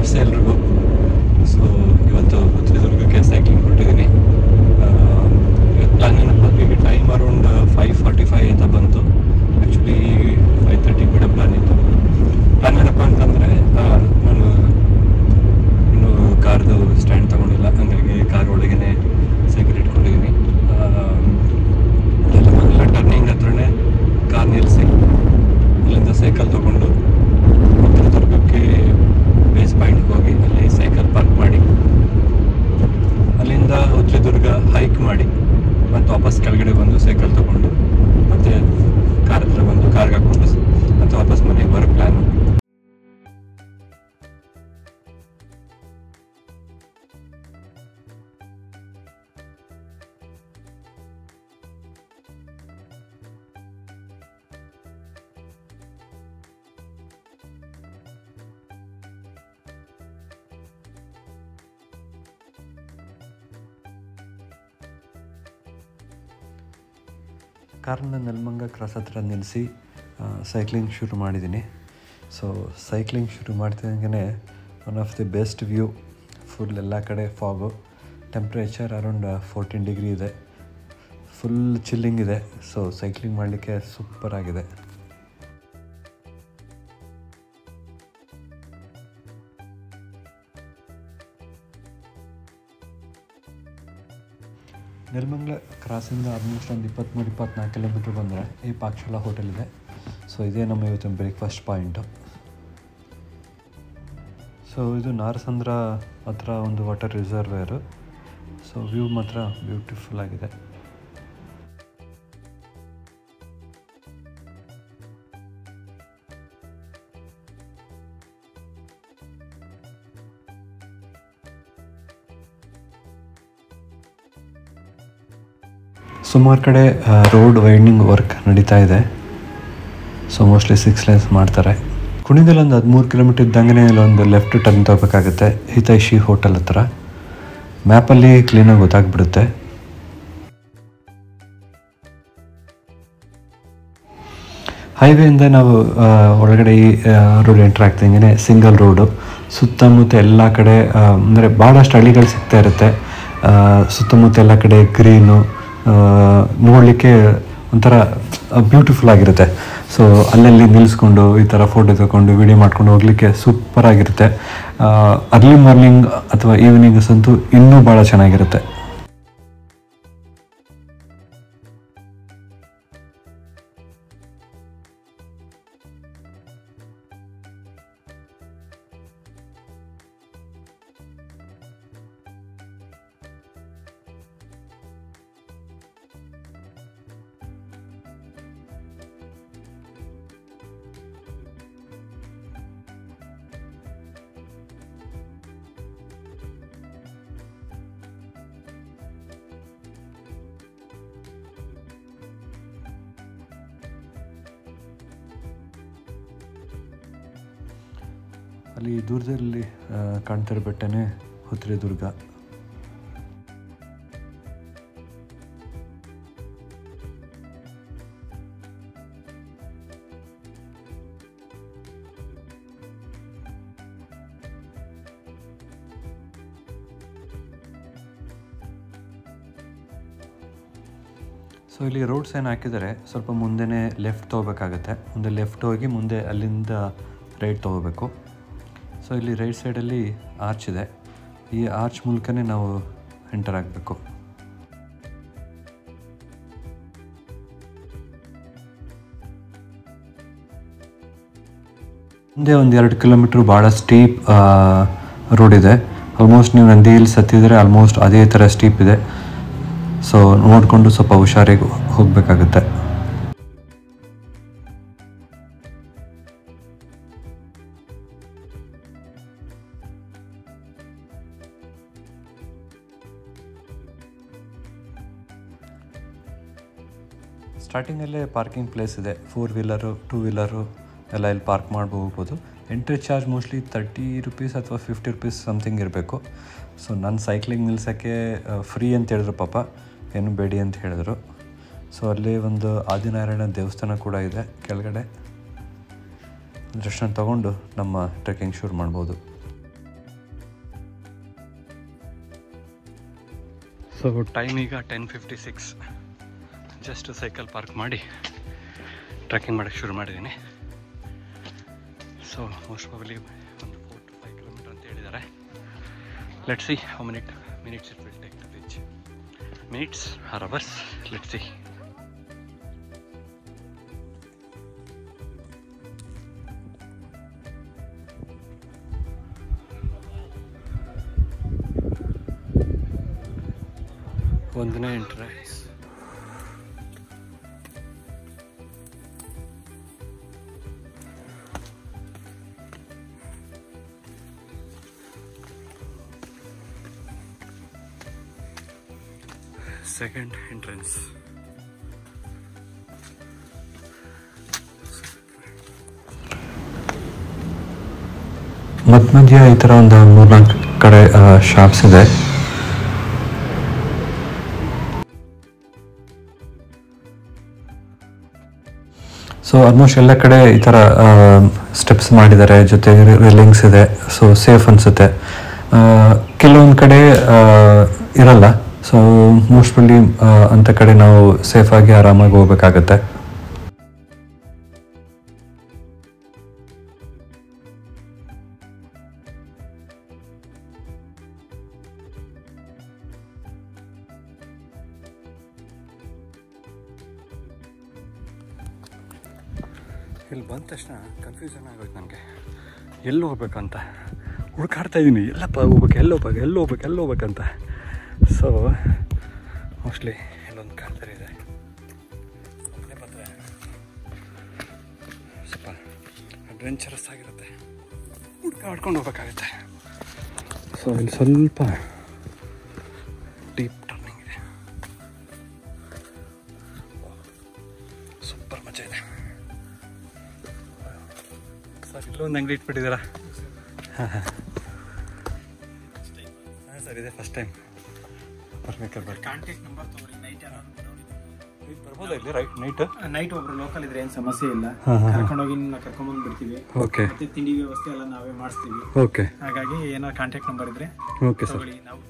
ನಮಸ್ತೆ ಎಲ್ರಿಗೂ. ಸೊ ಇವತ್ತು ಚಿತ್ರದುರ್ಗಕ್ಕೆ ಸೈಕ್ಲಿಂಗ್ ಹೊರಟಿದ್ದೀನಿ. ಇವತ್ತು ಪ್ಲಾನ್ ಏನಪ್ಪ ಅಂದರೆ ಈಗ ಟೈಮ್ ಅರೌಂಡ್ 5:45 ಅಂತ ಬಂತು. ಆ್ಯಕ್ಚುಲಿ 5:30 ಬಿಡೋ ಪ್ಲಾನ್ ಇತ್ತು. ಪ್ಲಾನ್ ಏನಪ್ಪ ಅಂತಂದರೆ ನಾನು ಇನ್ನೂ ಕಾರ್ದು ಸ್ಟ್ಯಾಂಡ್ ತೊಗೊಂಡಿಲ್ಲ, ಹಾಗಾಗಿ ಕಾರ್ ಒಳಗೇ ಸೈಕಲ್ ಇಟ್ಕೊಂಡಿದ್ದೀನಿ. ಎಲ್ಲ ಟರ್ನಿಂಗ್ ಹತ್ರನೇ ಕಾರ್ ನಿಲ್ಲಿಸಿ ಅಲ್ಲಿಂದ ಸೈಕಲ್ ತೊಗೊಂಡು ಚಿತ್ರದುರ್ಗಕ್ಕೆ ಬೇಸ್ ಪಾಯಿಂಟ್ಗೆ ಹೋಗಿ ಅಲ್ಲಿ ಸೈಕಲ್ ಪಾರ್ಕ್ ಮಾಡಿ ಅಲ್ಲಿಂದ ಚಿತ್ರದುರ್ಗ ಹೈಕ್ ಮಾಡಿ ಮತ್ತು ವಾಪಸ್ ಕೆಳಗಡೆ ಬಂದು ಸೈಕಲ್ ತೊಗೊಂಡು ಮತ್ತು ಕಾರ್ ಹತ್ರ ಬಂದು ಕಾರ್ಗೆ ಹಾಕ್ಕೊಂಡು ಮತ್ತು ವಾಪಸ್ ಮನೆಗೆ ಬರೋ ಪ್ಲ್ಯಾನು. ಕಾರನ್ನ ನೆಲಮಂಗ ಕ್ರಾಸ್ ಹತ್ರ ನಿಲ್ಲಿಸಿ ಸೈಕ್ಲಿಂಗ್ ಶುರು ಮಾಡಿದ್ದೀನಿ. ಸೊ ಸೈಕ್ಲಿಂಗ್ ಶುರು ಮಾಡ್ತಿದ್ದಂಗೆ one of the best view, full ಎಲ್ಲ ಕಡೆ ಫಾಗು, ಟೆಂಪ್ರೇಚರ್ ಅರೌಂಡ್ 14 ಡಿಗ್ರಿ ಇದೆ, ಫುಲ್ ಚಿಲ್ಲಿಂಗ್ ಇದೆ. ಸೊ ಸೈಕ್ಲಿಂಗ್ ಮಾಡಲಿಕ್ಕೆ ಸೂಪರ್ ಆಗಿದೆ. ನೆಲಮಂಗಲ ಕ್ರಾಸಿಂದ ಆಲ್ಮೋಸ್ಟ್ ಒಂದು 23-24 ಕಿಲೋಮೀಟ್ರ್ ಬಂದರೆ ಈ ಪಾಕಶಾಲಾ ಹೋಟೆಲ್ ಇದೆ. ಸೊ ಇದೇ ನಮ್ಮ ಇವತ್ತಿನ ಬ್ರೇಕ್ಫಾಸ್ಟ್ ಪಾಯಿಂಟು. ಸೊ ಇದು ನಾರಸಂದ್ರ ಹತ್ರ ಒಂದು ವಾಟರ್ ರಿಸರ್ವೇರು. ಸೊ ವ್ಯೂ ಮಾತ್ರ ಬ್ಯೂಟಿಫುಲ್ ಆಗಿದೆ. ಸುಮಾರು ಕಡೆ ರೋಡ್ ವೈಂಡಿಂಗ್ ವರ್ಕ್ ನಡೀತಾ ಇದೆ. ಸೊ ಮೋಸ್ಟ್ಲಿ 6 ಲೇನ್ಸ್ ಮಾಡ್ತಾರೆ. ಕುಣಿಗಲ್ ಒಂದು 13 ಕಿಲೋಮೀಟ್ರ್ ಇದ್ದಂಗೆ ಇಲ್ಲೊಂದು ಲೆಫ್ಟ್ ಟರ್ನ್ ತಗೋಬೇಕಾಗುತ್ತೆ, ಹಿತೈಷಿ ಹೋಟೆಲ್ ಹತ್ರ. ಮ್ಯಾಪಲ್ಲಿ ಕ್ಲೀನಾಗಿ ಗೊತ್ತಾಗ್ಬಿಡುತ್ತೆ. ಹೈವೇಯಿಂದ ನಾವು ಒಳಗಡೆ ಈ ರೋಡ್ ಎಂಟ್ರ್ ಆಗ್ತಿದ್ದಂಗೆ ಸಿಂಗಲ್ ರೋಡು, ಸುತ್ತಮುತ್ತ ಎಲ್ಲ ಕಡೆ ಅಂದರೆ ಭಾಳಷ್ಟು ಹಳ್ಳಿಗಳು ಸಿಗ್ತಾ ಇರುತ್ತೆ. ಸುತ್ತಮುತ್ತ ಎಲ್ಲ ಕಡೆ ಗ್ರೀನು, ನೋಡಲಿಕ್ಕೆ ಒಂಥರ ಬ್ಯೂಟಿಫುಲ್ ಆಗಿರುತ್ತೆ. ಸೊ ಅಲ್ಲಲ್ಲಿ ನಿಲ್ಲಿಸ್ಕೊಂಡು ಈ ಥರ ಫೋಟೋ ತಗೊಂಡು ವೀಡಿಯೋ ಮಾಡ್ಕೊಂಡು ಹೋಗಲಿಕ್ಕೆ ಸೂಪರ್ ಆಗಿರುತ್ತೆ. ಅರ್ಲಿ ಮಾರ್ನಿಂಗ್ ಅಥವಾ ಈವ್ನಿಂಗ್ಸ್ ಅಂತೂ ಇನ್ನೂ ಭಾಳ ಚೆನ್ನಾಗಿರುತ್ತೆ. ಅಲ್ಲಿ ದೂರದಲ್ಲಿ ಕಾಣ್ತಿರೋ ಬೆಟ್ಟನೇ ಚಿತ್ರದುರ್ಗ. ಸೊ ಇಲ್ಲಿ ರೋಡ್ಸ್ ಏನು ಹಾಕಿದರೆ ಸ್ವಲ್ಪ ಮುಂದೆನೇ ಲೆಫ್ಟ್ ತೊಗೋಬೇಕಾಗತ್ತೆ. ಮುಂದೆ ಲೆಫ್ಟ್ ಹೋಗಿ ಮುಂದೆ ಅಲ್ಲಿಂದ ರೈಟ್ ತೊಗೋಬೇಕು. ಸೊ ಇಲ್ಲಿ ರೈಟ್ ಸೈಡಲ್ಲಿ ಆರ್ಚ್ ಇದೆ. ಈ ಆರ್ಚ್ ಮೂಲಕನೇ ನಾವು ಎಂಟರ್ ಆಗಬೇಕು. ಮುಂದೆ ಒಂದು 2 ಕಿಲೋಮೀಟ್ರ್ ಭಾಳ ಸ್ಟೀಪ್ ರೋಡ್ ಇದೆ. ಆಲ್ಮೋಸ್ಟ್ ನೀವು ನಂದಿ ಹಿಲ್ಸ್ ಹತ್ತಿದ್ರೆ ಆಲ್ಮೋಸ್ಟ್ ಅದೇ ಥರ ಸ್ಟೀಪ್ ಇದೆ. ಸೊ ನೋಡಿಕೊಂಡು ಸ್ವಲ್ಪ ಹುಷಾರಾಗಿ ಹೋಗಬೇಕಾಗುತ್ತೆ. ಸ್ಟಾರ್ಟಿಂಗಲ್ಲೇ ಪಾರ್ಕಿಂಗ್ ಪ್ಲೇಸ್ ಇದೆ. 4 ವೀಲರು 2 ವೀಲರು ಎಲ್ಲ ಇಲ್ಲಿ ಪಾರ್ಕ್ ಮಾಡಿ ಹೋಗ್ಬೋದು. ಎಂಟ್ರಿ ಚಾರ್ಜ್ ಮೋಸ್ಟ್ಲಿ 30 ರೂಪೀಸ್ ಅಥವಾ 50 ರೂಪೀಸ್ ಸಮಥಿಂಗ್ ಇರಬೇಕು. ಸೊ ನನ್ನ ಸೈಕ್ಲಿಂಗ್ ನಿಲ್ಸೋಕ್ಕೆ ಫ್ರೀ ಅಂತ ಹೇಳಿದ್ರು ಪಾಪ, ಏನು ಬೇಡಿ ಅಂತ ಹೇಳಿದ್ರು. ಸೊ ಅಲ್ಲಿ ಒಂದು ಆದಿನಾರಾಯಣ ದೇವಸ್ಥಾನ ಕೂಡ ಇದೆ ಕೆಳಗಡೆ. ದರ್ಶನ ತಗೊಂಡು ನಮ್ಮ ಟ್ರೆಕ್ಕಿಂಗ್ ಶುರು ಮಾಡ್ಬೋದು. ಸೊ ಟೈಮ್ ಈಗ 10:56. ಜಸ್ಟ್ ಸೈಕಲ್ ಪಾರ್ಕ್ ಮಾಡಿ ಟ್ರೆಕ್ಕಿಂಗ್ ಮಾಡೋಕ್ಕೆ ಶುರು ಮಾಡಿದ್ದೀನಿ. ಸೊ ಮೋಸ್ಟ್ ಪ್ರಾಬಲಿ ಒಂದು 4 to 5 ಕಿಲೋಮೀಟರ್ ಅಂತ ಹೇಳಿದ್ದಾರೆ. Let's see how minutes it will take to reach. Minutes or hours, let's see. ಒಂದನೇ ಎಂಟ್ರೆನ್ಸ್. Second entrance. ಮಧ್ಯ ಈ ಥರ ಒಂದು 3-4 ಕಡೆ ಶಾಪ್ಸ್ ಇದೆ. ಸೊ ಆಲ್ಮೋಸ್ಟ್ ಎಲ್ಲ ಕಡೆ ಈ ಥರ ಸ್ಟೆಪ್ಸ್ ಮಾಡಿದ್ದಾರೆ, ಜೊತೆಗೆ ರೇಲಿಂಗ್ಸ್ ಇದೆ. ಸೊ ಸೇಫ್ ಅನಿಸುತ್ತೆ. ಕೆಲವೊಂದು ಕಡೆ ಇರಲ್ಲ. ಸೊ ಮೋಸ್ಟ್ಲಿ ಅಂಥ ಕಡೆ ನಾವು ಸೇಫಾಗಿ ಆರಾಮಾಗಿ ಹೋಗ್ಬೇಕಾಗತ್ತೆ. ಇಲ್ಲಿ ಬಂದ ತಕ್ಷಣ ಕನ್ಫ್ಯೂಷನ್ ಆಗೋಯ್ತು ನನಗೆ, ಎಲ್ಲಿ ಹೋಗ್ಬೇಕಂತ ಹುಡುಕಾಡ್ತಾ ಇದ್ದೀನಿ. ಎಲ್ಲಪ್ಪ ಹೋಗ್ಬೇಕಂತ. ಸೊ ಮೋಸ್ಟ್ಲಿ ಇಲ್ಲೊಂದು ಕಾಲ್ತರಿ ಇದೆ. ಒಬ್ಬನೇ ಬಂದರೆ ಸ್ವಲ್ಪ ಅಡ್ವೆಂಚರಸ್ ಆಗಿರುತ್ತೆ, ಹುಡ್ಕಾಡ್ಕೊಂಡು ಹೋಗ್ಬೇಕಾಗುತ್ತೆ. ಸೊ ಇಲ್ಲಿ ಸ್ವಲ್ಪ ಡೀಪ್ ಟರ್ನಿಂಗ್ ಇದೆ. ಸೂಪರ್ ಮಜಾ ಇದೆ ಸರ್. ಇಲ್ಲೊಂದು ಅಂಗಡಿ ಇಟ್ಬಿಟ್ಟಿದ್ದೀರಾ? ಹಾಂ ಸರ್, ಇದೆ ಫಸ್ಟ್ ಟೈಮ್ ಬರ್ಬೇಕಾದ್ರೆ. ಕಾಂಟ್ಯಾಕ್ಟ್ ನಂಬರ್ ತಗೊಳ್ಳಿ. ಬರ್ಬೋದಾ ಇಲ್ಲಿ ನೈಟ್ ಒಬ್ರು ಲೋಕಲ್ ಇದ್ರೆ ಏನು ಸಮಸ್ಯೆ ಇಲ್ಲ. ಕರ್ಕೊಂಡೋಗಿ ಕರ್ಕೊಂಡ್ಬಂದು ಬಿಡ್ತೀವಿ. ಓಕೆ. ಮತ್ತೆ ತಿಂಡಿ ವ್ಯವಸ್ಥೆ ಎಲ್ಲ ನಾವೇ ಮಾಡಿಸ್ತೀವಿ. ಓಕೆ. ಹಾಗಾಗಿ ಏನೋ ಕಾಂಟ್ಯಾಕ್ಟ್ ನಂಬರ್ ಇದ್ರೆ ಓಕೆ ಸರ್. ನಾವು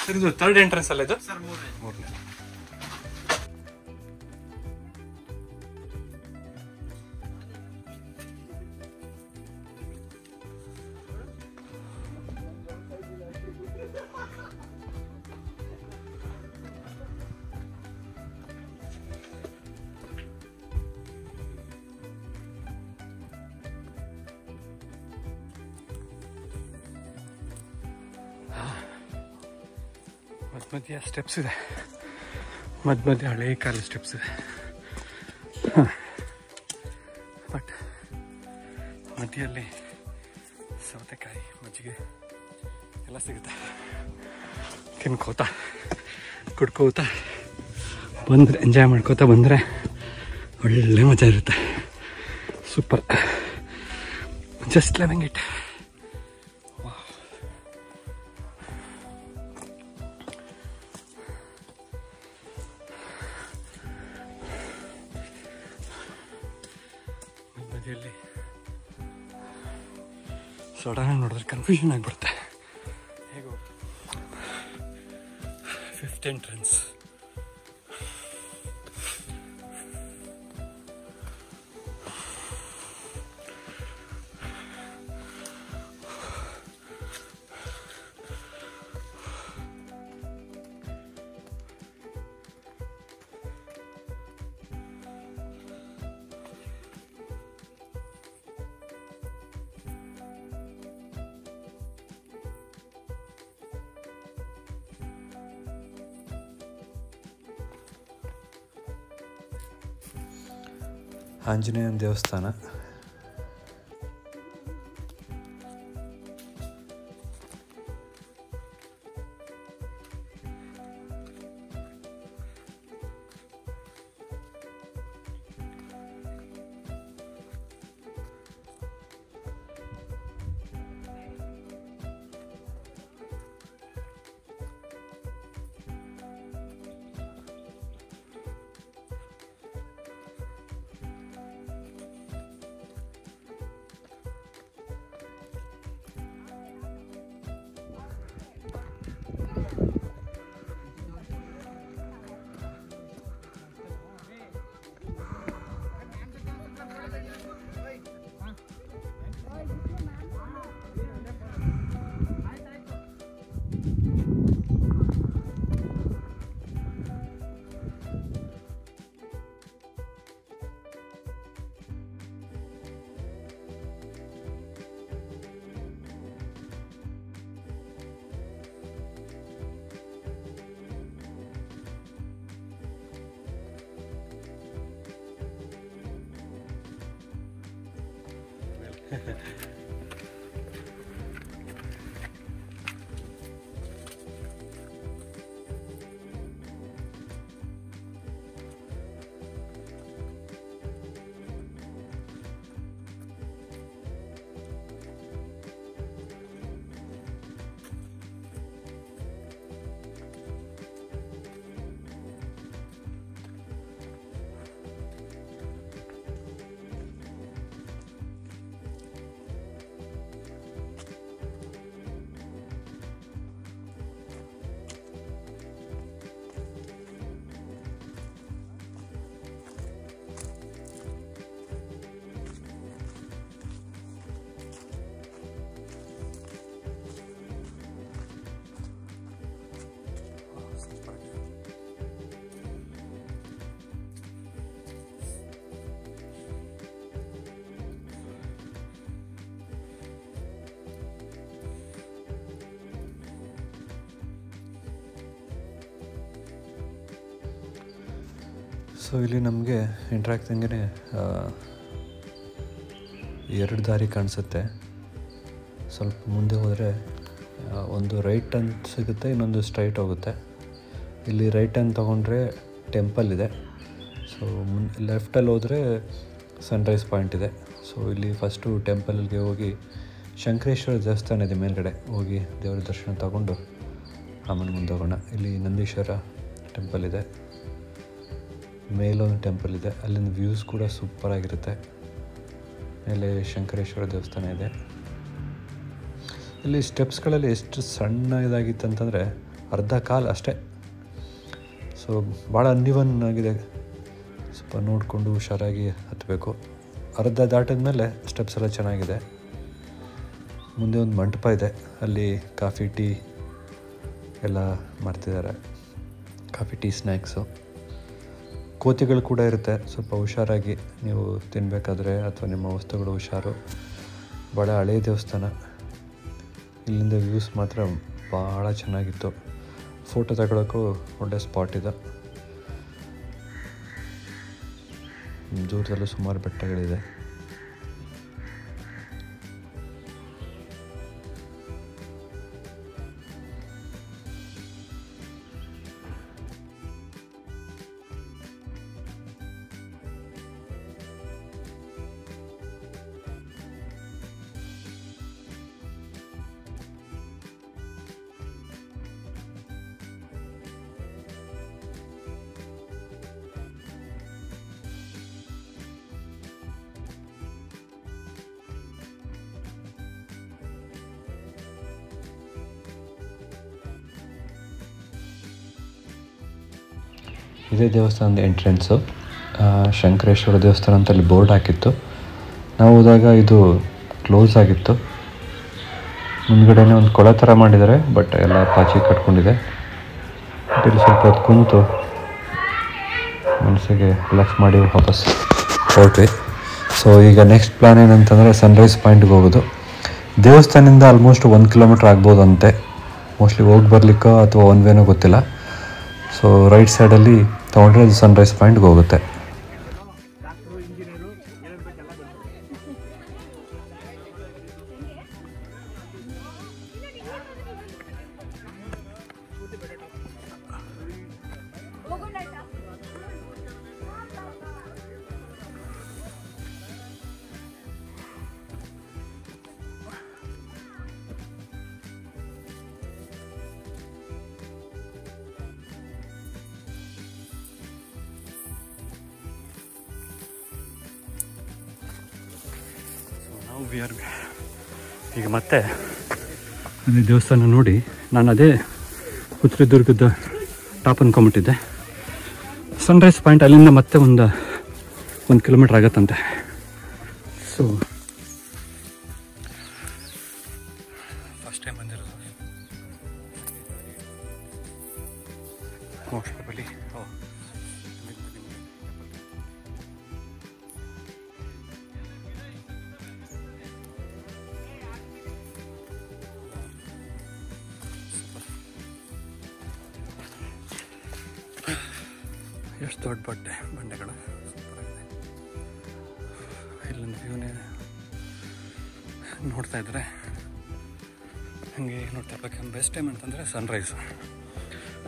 ಸರ್ ಇದು ಥರ್ಡ್ ಎಂಟ್ರೆನ್ಸ್ ಅಲ್ಲ ಇದು? ಸರ್ ಮೂರನೇ. ಮಧ್ಯ ಸ್ಟೆಪ್ಸ್ ಇದೆ, ಮಧ್ಯ ಹಳೆ ಕಾಲ ಸ್ಟೆಪ್ಸ್ ಇದೆ. ಬಟ್ ಮಧ್ಯದಲ್ಲಿ ಸೌತೆಕಾಯಿ, ಮಜ್ಜಿಗೆ ಎಲ್ಲ ಸಿಗುತ್ತೆ. ತಿನ್ಕೋತಾ ಕುಡ್ಕೋತಾ ಬಂದರೆ, ಎಂಜಾಯ್ ಮಾಡ್ಕೋತಾ ಬಂದರೆ ಒಳ್ಳೆ ಮಜಾ ಇರುತ್ತೆ. Super, just living it. ಮಧ್ಯದಲ್ಲಿ ಸಡನ್ ನೋಡಿದ್ರೆ ಕನ್ಫ್ಯೂಷನ್ ಆಗಿಬಿಡುತ್ತೆ. ಹೇಗೋ 5th ಎಂಟ್ರೆನ್ಸ್. ಆಂಜನೇಯನ ದೇವಸ್ಥಾನ. ಸೊ ಇಲ್ಲಿ ನಮಗೆ ಎಂಟ್ರ್ ಆಗ್ತಂಗೆ ಎರಡು ದಾರಿ ಕಾಣಿಸುತ್ತೆ. ಸ್ವಲ್ಪ ಮುಂದೆ ಹೋದರೆ ಒಂದು ರೈಟ್ ಟರ್ನ್ ಸಿಗುತ್ತೆ, ಇನ್ನೊಂದು ಸ್ಟ್ರೈಟ್ ಹೋಗುತ್ತೆ. ಇಲ್ಲಿ ರೈಟ್ ಟರ್ನ್ ತೊಗೊಂಡ್ರೆ ಟೆಂಪಲ್ ಇದೆ. ಸೊ ಲೆಫ್ಟಲ್ಲಿ ಹೋದರೆ ಸನ್ರೈಸ್ ಪಾಯಿಂಟ್ ಇದೆ. ಸೊ ಇಲ್ಲಿ ಫಸ್ಟು ಟೆಂಪಲ್ಗೆ ಹೋಗಿ ಶಂಕರೇಶ್ವರ ದೇವಸ್ಥಾನ ಇದೆ ಮೇಲ್ಗಡೆ, ಹೋಗಿ ದೇವರ ದರ್ಶನ ತಗೊಂಡು ಆಮೇಲೆ ಮುಂದೆ ಹೋಗೋಣ. ಇಲ್ಲಿ ನಂದೀಶ್ವರ ಟೆಂಪಲ್ ಇದೆ, ಮೇಲೊಂದು ಟೆಂಪಲ್ ಇದೆ, ಅಲ್ಲಿಂದ ವ್ಯೂಸ್ ಕೂಡ ಸೂಪರಾಗಿರುತ್ತೆ. ಮೇಲೆ ಶಂಕರೇಶ್ವರ ದೇವಸ್ಥಾನ ಇದೆ. ಇಲ್ಲಿ ಸ್ಟೆಪ್ಸ್ಗಳಲ್ಲಿ ಎಷ್ಟು ಸಣ್ಣ ಇದಾಗಿತ್ತು ಅಂತಂದರೆ ಅರ್ಧ ಕಾಲು ಅಷ್ಟೇ. ಸೊ ಭಾಳ ಅನ್ಇವನ್ ಆಗಿದೆ, ಸ್ವಲ್ಪ ನೋಡಿಕೊಂಡು ಹುಷಾರಾಗಿ ಹತ್ತಬೇಕು. ಅರ್ಧ ದಾಟಿದ ಮೇಲೆ ಸ್ಟೆಪ್ಸ್ ಎಲ್ಲ ಚೆನ್ನಾಗಿದೆ. ಮುಂದೆ ಒಂದು ಮಂಟಪ ಇದೆ, ಅಲ್ಲಿ ಕಾಫಿ ಟೀ ಎಲ್ಲ ಮಾಡ್ತಿದ್ದಾರೆ, ಕಾಫಿ ಟೀ ಸ್ನ್ಯಾಕ್ಸು. ಕೋತಿಗಳು ಕೂಡ ಇರುತ್ತೆ, ಸ್ವಲ್ಪ ಹುಷಾರಾಗಿ ನೀವು ತಿನ್ನಬೇಕಾದ್ರೆ ಅಥವಾ ನಿಮ್ಮ ವಸ್ತುಗಳು ಹುಷಾರು. ಭಾಳ ಹಳೆಯ ದೇವಸ್ಥಾನ. ಇಲ್ಲಿಂದ ವ್ಯೂಸ್ ಮಾತ್ರ ಭಾಳ ಚೆನ್ನಾಗಿತ್ತು. ಫೋಟೋ ತಗೊಳ್ಳೋಕ್ಕೂ ಒಳ್ಳೆ ಸ್ಪಾಟ್ ಇದೆ. ದೂರದಲ್ಲೂ ಸುಮಾರು ಬೆಟ್ಟಗಳಿದೆ. ಇದೇ ದೇವಸ್ಥಾನದ ಎಂಟ್ರೆನ್ಸು. ಶಂಕರೇಶ್ವರ ದೇವಸ್ಥಾನ ಅಂತ ಅಲ್ಲಿ ಬೋರ್ಡ್ ಹಾಕಿತ್ತು. ನಾವು ಹೋದಾಗ ಇದು ಕ್ಲೋಸ್ ಆಗಿತ್ತು. ಮುಂದ್ಗಡೆನೇ ಒಂದು ಕೊಳ ಥರ ಮಾಡಿದ್ದಾರೆ, ಬಟ್ ಎಲ್ಲ ಪಾಚಿ ಕಟ್ಕೊಂಡಿದೆ. ಬಟ್ ಇಲ್ಲಿ ಸ್ವಲ್ಪ ಹೊತ್ತು ಕುಂತು ಮನಸ್ಸಿಗೆ ರಿಲ್ಯಾಕ್ಸ್ ಮಾಡಿ ವಾಪಸ್ ಹೊರಟ್ವಿ. ಸೊ ಈಗ ನೆಕ್ಸ್ಟ್ ಪ್ಲ್ಯಾನ್ ಏನಂತಂದರೆ ಸನ್ರೈಸ್ ಪಾಯಿಂಟ್ಗೆ ಹೋಗೋದು. ದೇವಸ್ಥಾನದಿಂದ ಆಲ್ಮೋಸ್ಟ್ 1 ಕಿಲೋಮೀಟ್ರ್ ಆಗ್ಬೋದು ಅಂತೆ. ಮೋಸ್ಟ್ಲಿ ಹೋಗಿ ಬರಲಿಕ್ಕೋ ಅಥವಾ ಒನ್ ವೇನೋ ಗೊತ್ತಿಲ್ಲ. ಸೊ ರೈಟ್ ಸೈಡಲ್ಲಿ ತೊಗೊಂಡ್ರೆ ಅದು ಸನ್ರೈಸ್ ಪಾಯಿಂಟ್ಗೆ ಹೋಗುತ್ತೆ. ಈಗ ಮತ್ತೆ ಅದೇ ದೇವಸ್ಥಾನ ನೋಡಿ ನಾನು ಅದೇ ಚಿತ್ರದುರ್ಗದ ಟಾಪ್ ಅಂದ್ಕೊಂಬಿಟ್ಟಿದ್ದೆ. ಸನ್ರೈಸ್ ಪಾಯಿಂಟ್ ಅಲ್ಲಿಂದ ಮತ್ತೆ ಒಂದು 1 ಕಿಲೋಮೀಟ್ರ್ ಆಗತ್ತಂತೆ. ಸೊ ಫಸ್ಟ್ ಟೈಮ್ ಬಂದಿರೋದು ಬಳಿ. ಎಷ್ಟು ದೊಡ್ಡ ಬಂಡೆಗಳು, ಸೂಪರಾಗಿದೆ. ಇಲ್ಲೊಂದು ವ್ಯೂನೇ ನೋಡ್ತಾ ಇದ್ರೆ ಹಾಗೆ ನೋಡ್ತಾ ಇರ್ಬೇಕು. ಬೆಸ್ಟ್ ಟೈಮ್ ಅಂತಂದರೆ ಸನ್ರೈಸ್.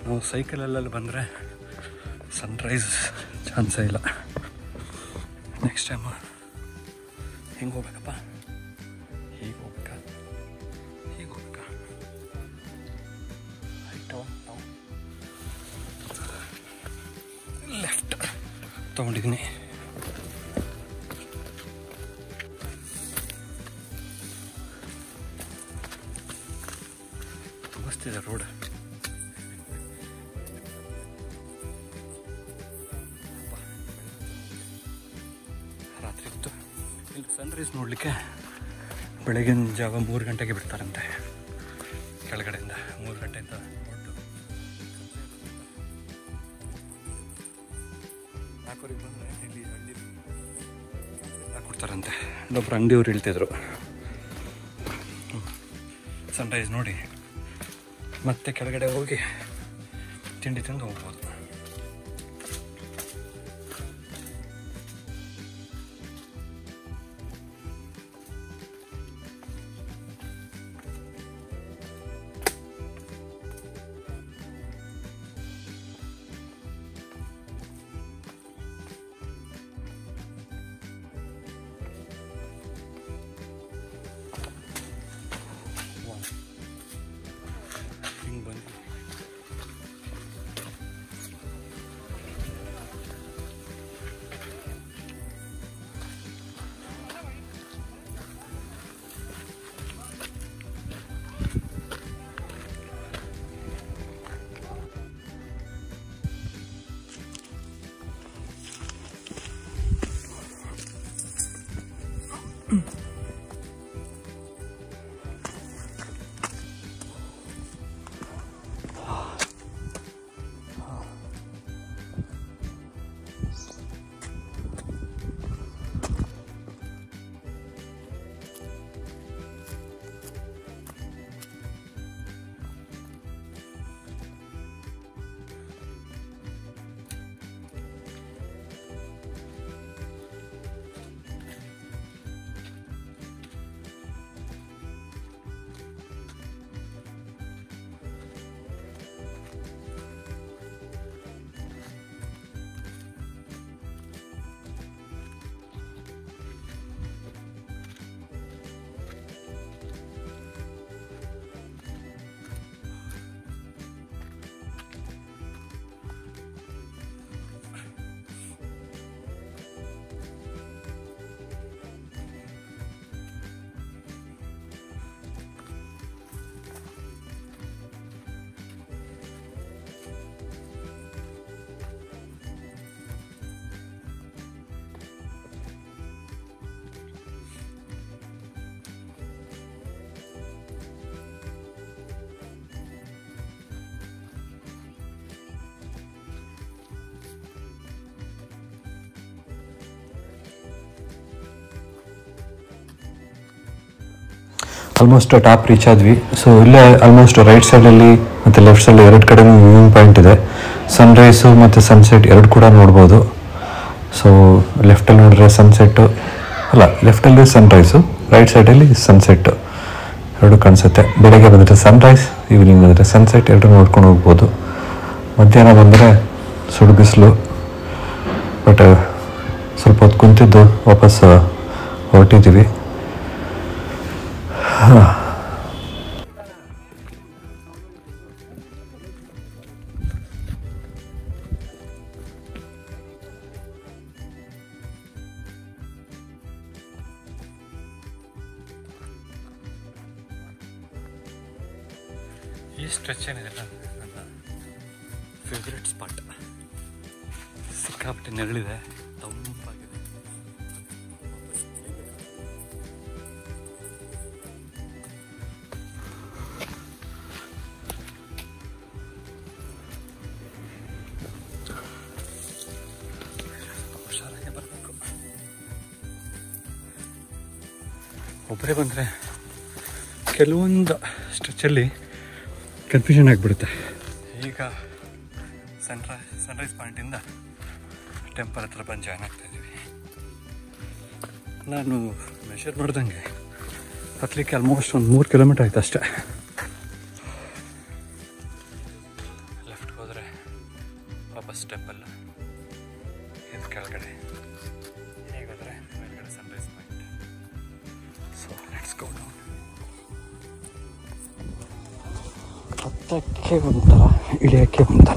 ನಾವು ಸೈಕಲಲ್ಲಿ ಬಂದರೆ ಸನ್ರೈಸ್ ಚಾನ್ಸೇ ಇಲ್ಲ. ನೆಕ್ಸ್ಟ್ ಟೈಮು ಹೆಂಗೆ ಹೋಗ್ಬೇಕಪ್ಪ? ಹೀಗೆ ಹೋಗ್ಬೇಕಾ? ಹೀಗೆ ಹೋಗ್ಬೇಕಾ? ಲೆಫ್ಟ್ ತೊಗೊಂಡಿದ್ದೀನಿ. ಮಸ್ತಿದೆ ರೋಡ್. ರಾತ್ರಿ ಹೊತ್ತು ಇಲ್ಲಿ ಸನ್ರೈಸ್ ನೋಡಲಿಕ್ಕೆ ಬೆಳಗಿನ ಜಾವ 3 ಗಂಟೆಗೆ ಬಿಡ್ತಾರಂತೆ. ಕೆಳಗಡೆಯಿಂದ 3 ಗಂಟೆಯಿಂದ ಹೊರಟು 4 ಬಂದರೆ ಇಲ್ಲಿ ಹಳ್ಳಿ ಹಾಕ್ಕೊಡ್ತಾರಂತೆ. ಇನ್ನೊಬ್ಬರು ಅಂಗಡಿಯವ್ರು ಹೇಳ್ತಿದ್ರು ಸನ್ರೈಸ್ ನೋಡಿ ಮತ್ತೆ ಕೆಳಗಡೆ ಹೋಗಿ ತಿಂಡಿ ತಿಂದು ಹೋಗ್ಬೋದು. ಹಿಂಗೆ ಬಂದು ಆಲ್ಮೋಸ್ಟ್ ಟಾಪ್ ರೀಚ್ ಆದ್ವಿ. ಸೊ ಇಲ್ಲೇ ಆಲ್ಮೋಸ್ಟ್ ರೈಟ್ ಸೈಡಲ್ಲಿ ಮತ್ತು ಲೆಫ್ಟ್ ಸೈಡ್ 2 ಕಡೆನೂ ವ್ಯೂವಿಂಗ್ ಪಾಯಿಂಟ್ ಇದೆ. ಸನ್ರೈಸು ಮತ್ತು ಸನ್ಸೆಟ್ 2 ಕೂಡ ನೋಡ್ಬೋದು. ಸೊ ಲೆಫ್ಟಲ್ಲಿ ನೋಡಿದ್ರೆ ಸನ್ಸೆಟ್ಟು ಅಲ್ಲ, ಲೆಫ್ಟಲ್ಲಿ ಸನ್ರೈಸು, ರೈಟ್ ಸೈಡಲ್ಲಿ ಸನ್ಸೆಟ್ಟು 2 ಕಾಣಿಸುತ್ತೆ. ಬೆಳಗ್ಗೆ ಬಂದರೆ ಸನ್ರೈಸ್, ಈವ್ನಿಂಗ್ ಬಂದರೆ ಸನ್ಸೆಟ್ 2 ನೋಡ್ಕೊಂಡು ಹೋಗ್ಬೋದು. ಮಧ್ಯಾಹ್ನ ಬಂದರೆ ಸುಡು ಬಿಸಿಲು, ಬಟ್ ಸ್ವಲ್ಪ ಹೊತ್ತು ಕುಂತಿದ್ದು ವಾಪಸ್ ಹೊರಟಿದ್ದೀವಿ. ಈ ಸ್ಟ್ರೆಚ್ ಏನಿದೆ ನನ್ನ ಫೇವ್ರೆಟ್ ಸ್ಪಾಟ್. ಸಿಕ್ಕಾಪಟ್ಟೆ ನೆರಳಿದೆ, ತಂಪಾಗಿದೆ. ಹುಷಾರಾಗಿ ಬರಬೇಕು. ಒಬ್ಬರೇ ಬಂದರೆ ಕೆಲವೊಂದು ಸ್ಟ್ರೆಚ್ಚಲ್ಲಿ ಕನ್ಫ್ಯೂಷನ್ ಆಗಿಬಿಡುತ್ತೆ. ಈಗ ಸನ್ರೈಸ್ ಪಾಯಿಂಟಿಂದ ಟೆಂಪಲ್ ಹತ್ರ ಬಂದು ಜಾಯ್ನ್ ಆಗ್ತಾಯಿದ್ದೀವಿ. ನಾನು ಮೆಷರ್ ಮಾಡ್ದಂಗೆ ಹತ್ತಲಿಕ್ಕೆ ಆಲ್ಮೋಸ್ಟ್ ಒಂದು 3 ಕಿಲೋಮೀಟರ್ ಆಯ್ತು ಅಷ್ಟೇ. ಲೆಫ್ಟ್ ಹೋದರೆ ವಾಪಸ್ ಸ್ಟೆಪ್ಪಲ್ಲ, ಇದು ಕೆಳಗಡೆ, ಹೇಗೋದ್ರೆ ಮೇಲ್ಗಡೆ Sunrise point. So let's go down. ಹತ್ತಕ್ಕೆ ಒಂಥರ, ಇಳಿಯೋಕ್ಕೆ ಒಂಥರ.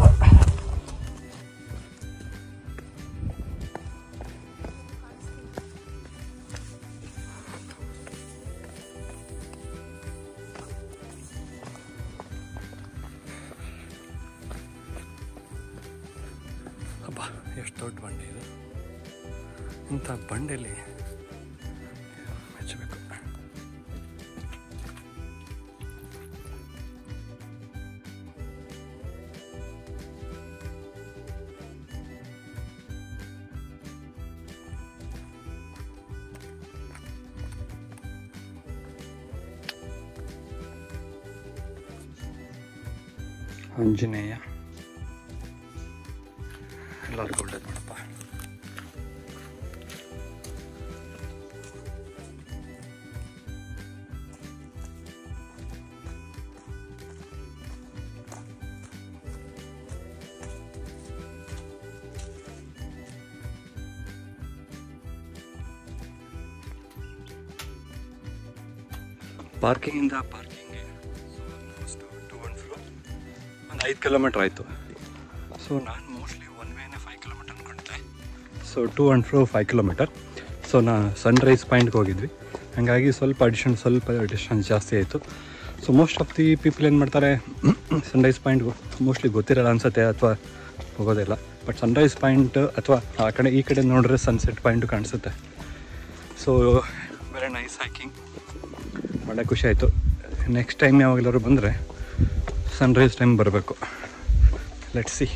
ಹಬ್ಬ, ಎಷ್ಟು ದೊಡ್ಡ ಬಂಡೆ ಇದು. ಇಂಥ ಬಂಡೆಯಲ್ಲಿ ಮೆಚ್ಚಬೇಕು. ಆಂಜನೇಯ ಎಲ್ಲರಿಗೂ ಒಳ್ಳೇದು ಮಾಡಪ್ಪ. ಪಾರ್ಕಿಂಗಿಂದ ಪಾರ್ಕಿಂಗ್ಗೆ ಆಲ್ಮೋಸ್ಟ್ ಟು ಆ್ಯಂಡ್ ಫ್ರೋ ಒಂದು 5 ಕಿಲೋಮೀಟ್ರ್ ಆಯಿತು. ಸೊ ನಾನು ಮೋಸ್ಟ್ಲಿ ಒನ್ ವೇನೇ 5 ಕಿಲೋಮೀಟರ್ ಅಂದ್ಕೊಂಡಿದ್ದೆ. So to and fro 5 kilometre. So sunrise ಪಾಯಿಂಟ್ಗೆ ಹೋಗಿದ್ವಿ, ಹಾಗಾಗಿ ಸ್ವಲ್ಪ ಡಿಸ್ಟೆನ್ಸ್ ಜಾಸ್ತಿ ಆಯಿತು. So most of the people ಏನು ಮಾಡ್ತಾರೆ, ಸನ್ರೈಸ್ ಪಾಯಿಂಟ್ಗೂ ಮೋಸ್ಟ್ಲಿ ಗೊತ್ತಿರಲ್ಲ ಅನಿಸುತ್ತೆ ಅಥವಾ ಹೋಗೋದಿಲ್ಲ. ಬಟ್ ಸನ್ರೈಸ್ ಪಾಯಿಂಟ್ ಅಥವಾ ಆ ಕಡೆ ಈ ಕಡೆ ನೋಡಿದ್ರೆ ಸನ್ಸೆಟ್ ಪಾಯಿಂಟು ಕಾಣಿಸುತ್ತೆ. ಸೊ ವೆರಿ ನೈಸ್ ಹೈಕಿಂಗ್, ಒಳ್ಳೆ ಖುಷಿ ಆಯಿತು. ನೆಕ್ಸ್ಟ್ ಟೈಮ್ ಯಾವಾಗಲಾದ್ರು ಬಂದರೆ ಸನ್ರೈಸ್ ಟೈಮ್ ಬರಬೇಕು. Let's see.